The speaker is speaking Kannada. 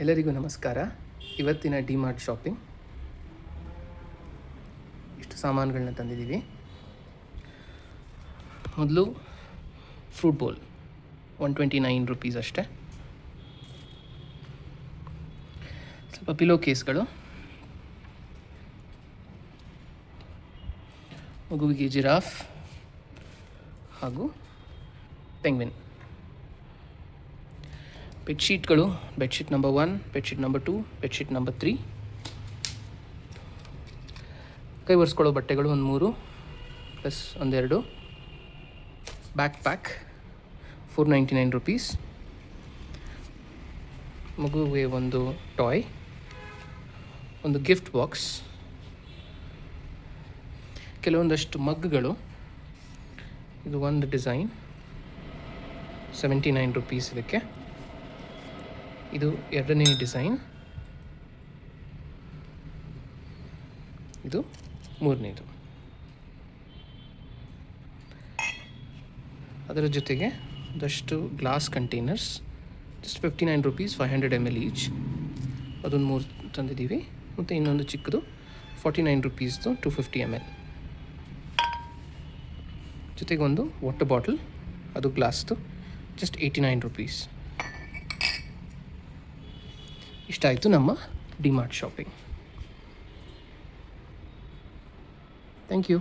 ಎಲ್ಲರಿಗೂ ನಮಸ್ಕಾರ. ಇವತ್ತಿನ ಡಿಮಾರ್ಟ್ ಶಾಪಿಂಗ್. ಇಷ್ಟು ಸಾಮಾನುಗಳನ್ನ ತಂದಿದ್ದೀವಿ. ಮೊದಲು ಫ್ರೂಟ್ ಬೌಲ್ ₹129 ಅಷ್ಟೇ. ಸ್ವಲ್ಪ ಪಿಲೋ ಕೇಸ್ಗಳು, ಮಗುವಿಗೆ ಜಿರಾಫ್ ಹಾಗೂ ಪೆಂಗ್ವಿನ್. ಬೆಡ್ಶೀಟ್ಗಳು, bedsheet number 1, bedsheet number 2, bedsheet number 3. ಕೈ ಒರೆಸ್ಕೊಳ್ಳೋ ಬಟ್ಟೆಗಳು ಒಂದು 3 ಪ್ಲಸ್ ಒಂದೆರಡು. Backpack ₹499. ಮಗುವಿಗೆ ಒಂದು ಟಾಯ್, ಒಂದು ಗಿಫ್ಟ್ ಬಾಕ್ಸ್, ಕೆಲವೊಂದಷ್ಟು ಮಗ್ಗಳು. ಇದು ಒಂದು ಡಿಸೈನ್ ₹79 ಇದಕ್ಕೆ. ಇದು ಎರಡನೇ ಡಿಸೈನ್, ಇದು ಮೂರನೇದು. ಅದರ ಜೊತೆಗೆ ಒಂದಷ್ಟು glass containers, just ₹59, 500 ml each. ಅದೊಂದು 3 ತಂದಿದ್ದೀವಿ. ಮತ್ತು ಇನ್ನೊಂದು ಚಿಕ್ಕದು ₹49, 250 ml. ಜೊತೆಗೆ ಒಂದು ವಾಟರ್ ಬಾಟಲ್, ಅದು ಗ್ಲಾಸ್ದು, ಜಸ್ಟ್ ₹89. ಇಷ್ಟಾಯಿತು ನಮ್ಮ ಡಿಮಾರ್ಟ್ ಶಾಪಿಂಗ್. Thank you.